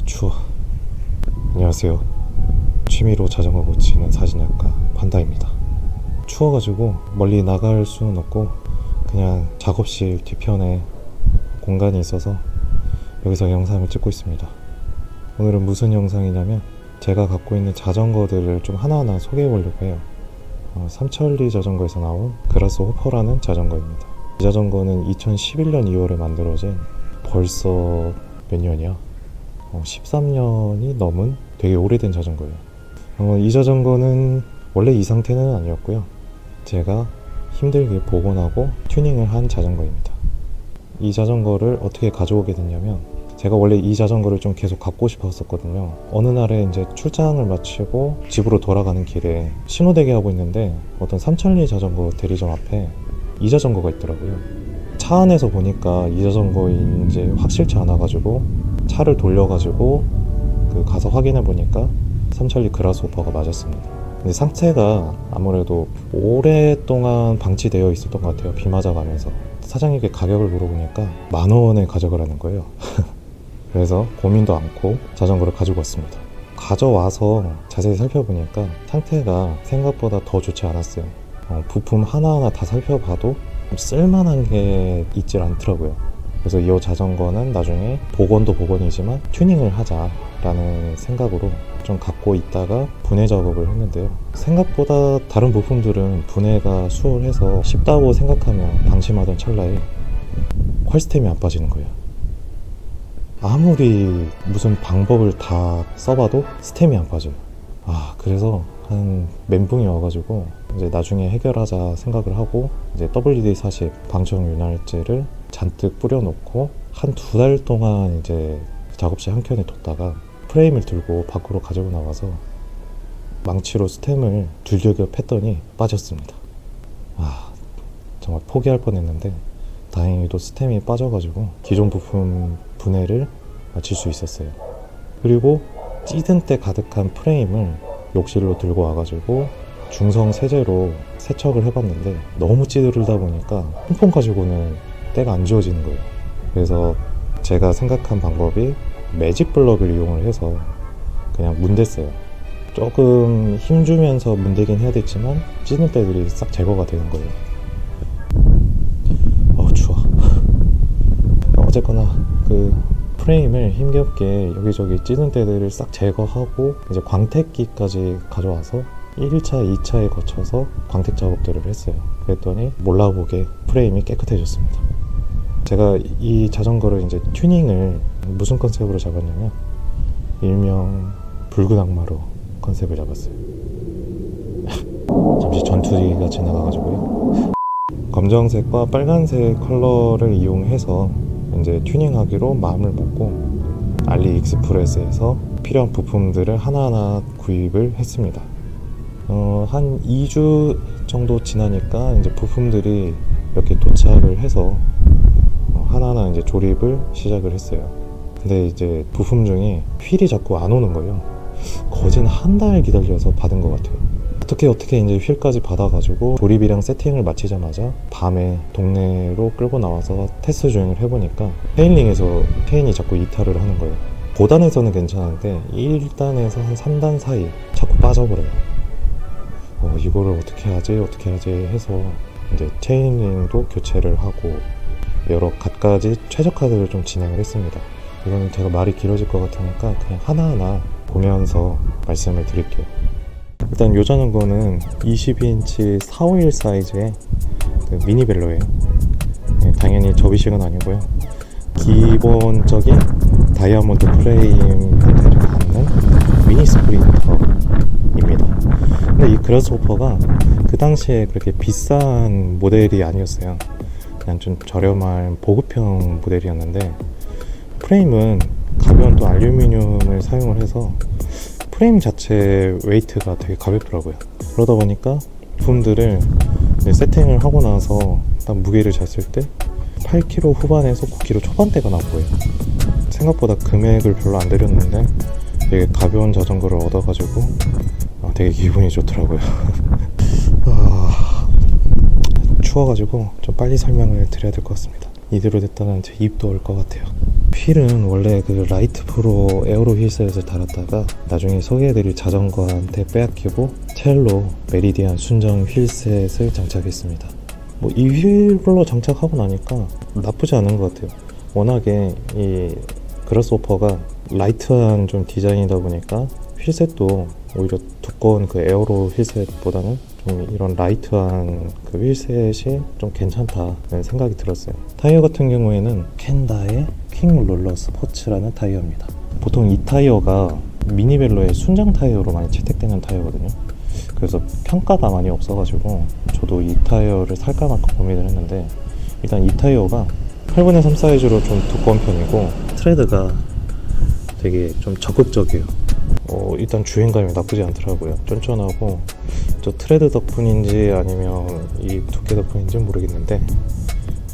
추워. 안녕하세요. 취미로 자전거 고치는 사진작가 판다입니다. 추워가지고 멀리 나갈 수는 없고 그냥 작업실 뒤편에 공간이 있어서 여기서 영상을 찍고 있습니다. 오늘은 무슨 영상이냐면 제가 갖고 있는 자전거들을 좀 하나하나 소개해 보려고 해요. 삼천리 자전거에서 나온 그라스호퍼라는 자전거입니다. 이 자전거는 2011년 2월에 만들어진, 벌써 몇 년이야? 13년이 넘은 되게 오래된 자전거예요. 이 자전거는 원래 이 상태는 아니었고요. 제가 힘들게 복원하고 튜닝을 한 자전거입니다. 이 자전거를 어떻게 가져오게 됐냐면, 제가 원래 이 자전거를 좀 계속 갖고 싶었었거든요. 어느 날에 이제 출장을 마치고 집으로 돌아가는 길에 신호대기 하고 있는데 어떤 삼천리 자전거 대리점 앞에 이 자전거가 있더라고요. 차 안에서 보니까 이 자전거인지 확실치 않아가지고 차를 돌려가지고 가서 확인해 보니까 삼천리 그라스호퍼가 맞았습니다. 근데 상태가 아무래도 오랫동안 방치되어 있었던 것 같아요. 비 맞아가면서. 사장님께 가격을 물어보니까 10,000원에 가져가라는 거예요. 그래서 고민도 않고 자전거를 가지고 왔습니다. 가져와서 자세히 살펴보니까 상태가 생각보다 더 좋지 않았어요. 부품 하나하나 다 살펴봐도 쓸만한 게 있질 않더라고요. 그래서 이 자전거는 나중에 복원도 복원이지만 튜닝을 하자라는 생각으로 좀 갖고 있다가 분해 작업을 했는데요. 생각보다 다른 부품들은 분해가 수월해서 쉽다고 생각하면 방심하던 찰나에 퀄스템이 안 빠지는 거예요. 아무리 무슨 방법을 다 써봐도 스템이 안 빠져요. 그래서 한 멘붕이 와가지고 이제 나중에 해결하자 생각을 하고 이제 WD-40 방청 윤활제를 잔뜩 뿌려놓고 한 2달 동안 이제 작업실 한켠에 뒀다가 프레임을 들고 밖으로 가지고 나와서 망치로 스템을 두들겨 팼더니 빠졌습니다. 정말 포기할 뻔했는데 다행히도 스템이 빠져가지고 기존 부품 분해를 마칠 수 있었어요. 그리고 찌든 때 가득한 프레임을 욕실로 들고 와가지고 중성 세제로 세척을 해봤는데 너무 찌르다 보니까 한 번 가지고는 때가 안 지워지는 거예요. 그래서 제가 생각한 방법이 매직 블럭을 이용을 해서 그냥 문댔어요. 조금 힘주면서 문대긴 해야 됐지만 찌든 때들이 싹 제거가 되는 거예요. 추워. 어쨌거나 프레임을 힘겹게 여기저기 찌든 때들을 싹 제거하고 이제 광택기까지 가져와서 1차, 2차에 거쳐서 광택 작업들을 했어요. 그랬더니 몰라보게 프레임이 깨끗해졌습니다. 제가 이 자전거를 이제 튜닝을 무슨 컨셉으로 잡았냐면 일명 붉은 악마로 컨셉을 잡았어요. 잠시 전투기가 지나가가지고요. 검정색과 빨간색 컬러를 이용해서 이제 튜닝하기로 마음을 먹고 알리익스프레스에서 필요한 부품들을 하나하나 구입을 했습니다. 한 2주 정도 지나니까 이제 부품들이 몇 개 도착을 해서 하나하나 이제 조립을 시작을 했어요. 근데 이제 부품 중에 휠이 자꾸 안 오는 거예요. 거진 한 달 기다려서 받은 것 같아요. 어떻게 이제 휠까지 받아가지고 조립이랑 세팅을 마치자마자 밤에 동네로 끌고 나와서 테스트 주행을 해보니까 테일링에서 체인이 자꾸 이탈을 하는 거예요. 5단에서는 괜찮은데 1단에서 한 3단 사이 자꾸 빠져버려요. 이거를 어떻게 하지 해서 이제 체인링도 교체를 하고 여러 갖가지 최적화들을 좀 진행을 했습니다. 이거는 제가 말이 길어질 것 같으니까 그냥 하나하나 보면서 말씀을 드릴게요. 일단 이 자전거는 22인치 451 사이즈의 미니벨로예요. 당연히 접이식은 아니고요. 기본적인 다이아몬드 프레임 형태를 갖는 미니 스프린터입니다. 근데 이 그라스호퍼가 그 당시에 그렇게 비싼 모델이 아니었어요. 그냥 좀 저렴한 보급형 모델이었는데 프레임은 가벼운 또 알루미늄을 사용을 해서 프레임 자체 웨이트가 되게 가볍더라고요. 그러다 보니까 부품들을 세팅을 하고 나서 딱 무게를 쟀을 때 8kg 후반에서 9kg 초반대가 나왔고요. 생각보다 금액을 별로 안 들였는데 되게 가벼운 자전거를 얻어가지고 되게 기분이 좋더라고요. 추워가지고 좀 빨리 설명을 드려야 될 것 같습니다. 이대로 됐다면 제 입도 올 것 같아요. 휠은 원래 그 라이트 프로 에어로 휠셋을 달았다가 나중에 소개해드릴 자전거한테 빼앗기고 첼로 메리디안 순정 휠셋을 장착했습니다. 뭐 이 휠로 장착하고 나니까 나쁘지 않은 것 같아요. 워낙에 이 그라스호퍼가 라이트한 좀 디자인이다 보니까 휠셋도 오히려 두꺼운 그 에어로 휠셋보다는 좀 이런 라이트한 그 휠셋이 좀 괜찮다는 생각이 들었어요. 타이어 같은 경우에는 켄다의 퀵롤러 스포츠라는 타이어입니다. 보통 이 타이어가 미니벨로의 순정 타이어로 많이 채택되는 타이어거든요. 그래서 평가가 많이 없어가지고 저도 이 타이어를 살까 말까 고민을 했는데, 일단 이 타이어가 8분의 3 사이즈로 좀 두꺼운 편이고 트레드가 되게 좀 적극적이에요. 일단 주행감이 나쁘지 않더라고요. 쫀쫀하고, 저 트레드 덕분인지 아니면 이 두께 덕분인지 모르겠는데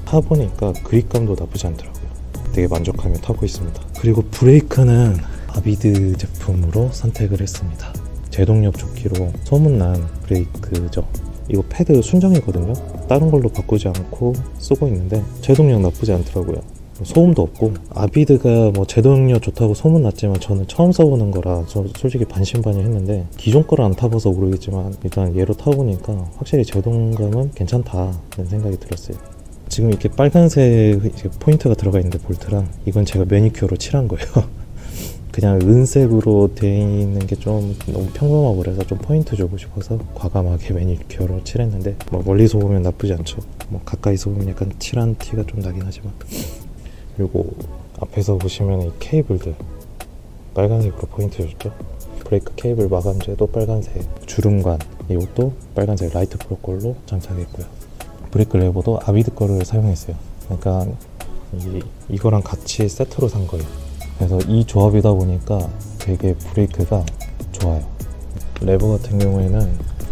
타보니까 그립감도 나쁘지 않더라고요. 되게 만족하며 타고 있습니다. 그리고 브레이크는 아비드 제품으로 선택을 했습니다. 제동력 조끼로 소문난 브레이크죠. 이거 패드 순정이거든요. 다른 걸로 바꾸지 않고 쓰고 있는데 제동력 나쁘지 않더라고요. 소음도 없고, 아비드가 뭐 제동력 좋다고 소문났지만 저는 처음 써보는 거라 솔직히 반신반의했는데, 기존 거를 안 타봐서 모르겠지만 일단 얘로 타보니까 확실히 제동감은 괜찮다는 생각이 들었어요. 지금 이렇게 빨간색 포인트가 들어가 있는데 볼트랑, 이건 제가 매니큐어로 칠한 거예요. 그냥 은색으로 되어 있는 게 좀 너무 평범하고 그래서 좀 포인트 주고 싶어서 과감하게 매니큐어로 칠했는데, 뭐 멀리서 보면 나쁘지 않죠. 뭐 가까이서 보면 약간 칠한 티가 좀 나긴 하지만. 그리고 앞에서 보시면 이 케이블들 빨간색으로 포인트 줬죠. 브레이크 케이블 마감재도 빨간색, 주름관 이것도 빨간색 라이트 프로 걸로 장착했고요. 브레이크 레버도 아비드 거를 사용했어요. 그러니까 이거랑 같이 세트로 산 거예요. 그래서 이 조합이다 보니까 되게 브레이크가 좋아요. 레버 같은 경우에는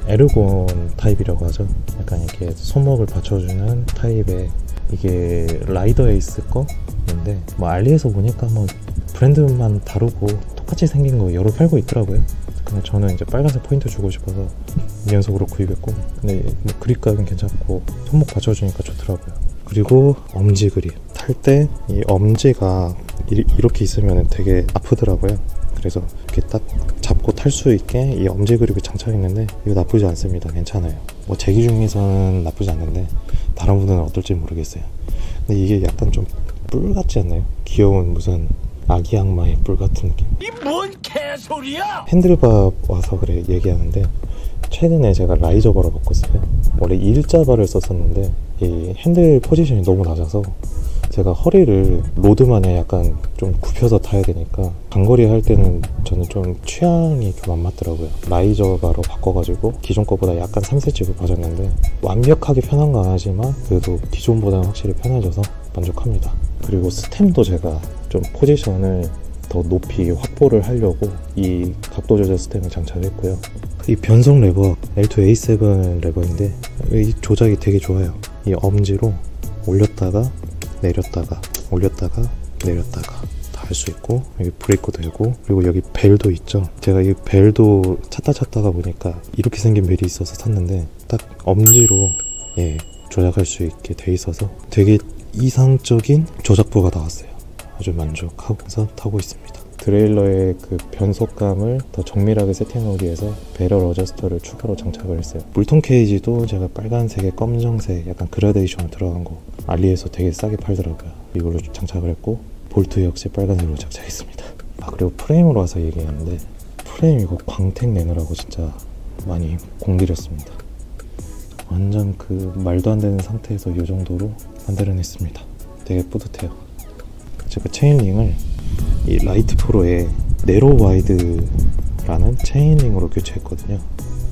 에르곤 타입이라고 하죠. 약간 이렇게 손목을 받쳐주는 타입의, 이게 라이더 에이스 거인데 뭐 알리에서 보니까 뭐 브랜드만 다르고 똑같이 생긴 거 여러 팔고 있더라고요. 근데 저는 이제 빨간색 포인트 주고 싶어서 2연속으로 구입했고, 근데 뭐 그립감은 괜찮고 손목 받쳐주니까 좋더라고요. 그리고 엄지 그립 탈 때 이 엄지가 이렇게 있으면 되게 아프더라고요. 그래서 이렇게 딱 잡고 탈 수 있게 이 엄지 그립을 장착했는데 이거 나쁘지 않습니다. 괜찮아요. 뭐 제 기준에서는 나쁘지 않는데 다른 분들은 어떨지 모르겠어요. 근데 이게 약간 좀 뿔 같지 않나요? 귀여운 무슨 아기 악마의 뿔 같은 느낌. 이 뭔 개소리야! 핸들바 와서 그래 얘기하는데, 최근에 제가 라이저바로 바꿨어요. 원래 일자바를 썼었는데 이 핸들 포지션이 너무 낮아서 제가 허리를 로드만에 약간 좀 굽혀서 타야 되니까 장거리 할 때는 저는 좀 취향이 좀 안 맞더라고요. 라이저바로 바꿔가지고 기존 거보다 약간 3cm 높아졌는데 완벽하게 편한 건 아니지만 그래도 기존보다는 확실히 편해져서 만족합니다. 그리고 스템도 제가 좀 포지션을 더 높이 확보를 하려고 이 각도 조절 스템을 장착했고요. 이 변속 레버 L2A7 레버인데 이 조작이 되게 좋아요. 이 엄지로 올렸다가 내렸다가 올렸다가 내렸다가 다 할 수 있고, 여기 브레이크도 되고, 그리고 여기 벨도 있죠. 제가 이 벨도 찾다가 보니까 이렇게 생긴 벨이 있어서 샀는데 딱 엄지로 조작할 수 있게 돼 있어서 되게 이상적인 조작부가 나왔어요. 아주 만족하면서 타고 있습니다. 드레일러의 그 변속감을 더 정밀하게 세팅하기 위해서 배럴 어저스터를 추가로 장착을 했어요. 물통 케이지도 제가 빨간색에 검정색 약간 그라데이션으로 들어간 거 알리에서 되게 싸게 팔더라고요. 이걸로 장착을 했고, 볼트 역시 빨간색으로 장착했습니다. 그리고 프레임으로 와서 얘기하는데, 프레임 이거 광택 내느라고 진짜 많이 공들였습니다. 완전 그 말도 안 되는 상태에서 이 정도로 만들어냈습니다. 되게 뿌듯해요. 제가 체인링을 이 라이트 프로의 네로 와이드라는 체인링으로 교체했거든요.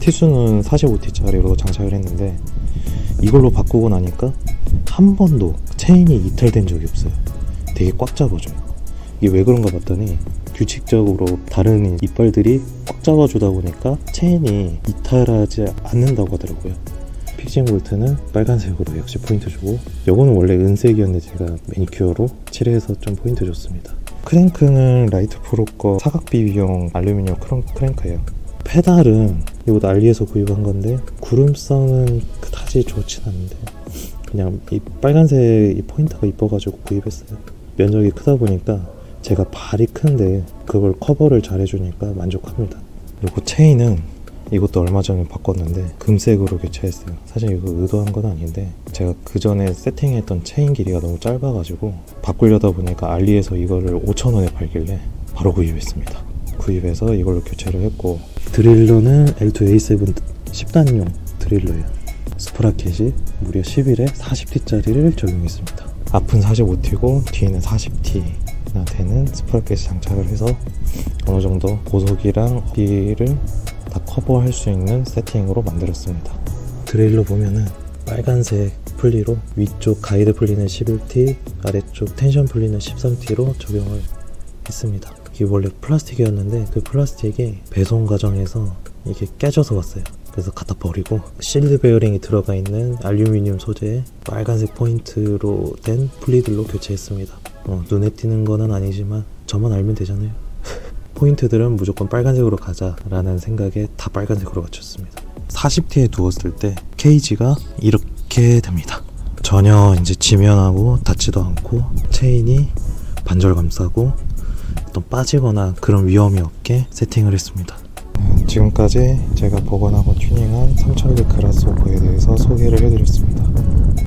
티수는 45T짜리로 장착을 했는데 이걸로 바꾸고 나니까 한 번도 체인이 이탈된 적이 없어요. 되게 꽉 잡아줘요. 이게 왜 그런가 봤더니 규칙적으로 다른 이빨들이 꽉 잡아주다 보니까 체인이 이탈하지 않는다고 하더라고요. 픽싱 볼트는 빨간색으로 역시 포인트 주고, 요거는 원래 은색이었는데 제가 매니큐어로 칠해서 좀 포인트 줬습니다. 크랭크는 라이트 프로 거 사각 비비용 알루미늄 크랭크예요. 페달은 이것도 알리에서 구입한 건데 구름성은 그다지 좋진 않은데 그냥 이 빨간색 이 포인트가 이뻐가지고 구입했어요. 면적이 크다 보니까 제가 발이 큰데 그걸 커버를 잘 해주니까 만족합니다. 그리고 체인은 이것도 얼마 전에 바꿨는데 금색으로 교체했어요. 사실 이거 의도한 건 아닌데 제가 그 전에 세팅했던 체인 길이가 너무 짧아가지고 바꾸려다 보니까 알리에서 이거를 5,000원에 팔길래 바로 구입했습니다. 구입해서 이걸로 교체를 했고, 드릴러는 L2A7 10단용 드릴러예요. 스프라켓이 무려 11에 40T짜리를 적용했습니다. 앞은 45T고 뒤에는 40T나 되는 스프라켓 장착을 해서 어느 정도 고속이랑 뒤를 다 커버할 수 있는 세팅으로 만들었습니다. 드레일러 보면은 빨간색 풀리로 위쪽 가이드 풀리는 11T, 아래쪽 텐션 풀리는 13T로 적용을 했습니다. 이게 원래 플라스틱이었는데 그 플라스틱이 배송 과정에서 이게 깨져서 왔어요. 그래서 갖다 버리고 실드 베어링이 들어가 있는 알루미늄 소재의 빨간색 포인트로 된 풀리들로 교체했습니다. 눈에 띄는 거는 아니지만 저만 알면 되잖아요. 포인트들은 무조건 빨간색으로 가자라는 생각에 다 빨간색으로 맞췄습니다. 40T에 두었을 때 케이지가 이렇게 됩니다. 전혀 이제 지면하고 닿지도 않고 체인이 반절 감싸고 어떤 빠지거나 그런 위험이 없게 세팅을 했습니다. 지금까지 제가 복원하고 튜닝한 3000리 그라스오퍼에 대해서 소개를 해드렸습니다.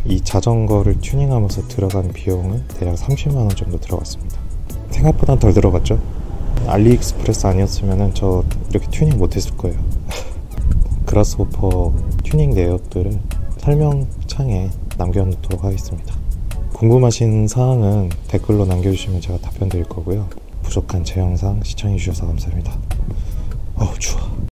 이 자전거를 튜닝하면서 들어간 비용은 대략 30만원 정도 들어갔습니다. 생각보다 덜 들어갔죠? 알리익스프레스 아니었으면 저 이렇게 튜닝 못했을 거예요. 그라스호퍼 튜닝 내역들을 설명창에 남겨놓도록 하겠습니다. 궁금하신 사항은 댓글로 남겨주시면 제가 답변 드릴 거고요. 부족한 제 영상 시청해주셔서 감사합니다. 어우 추워.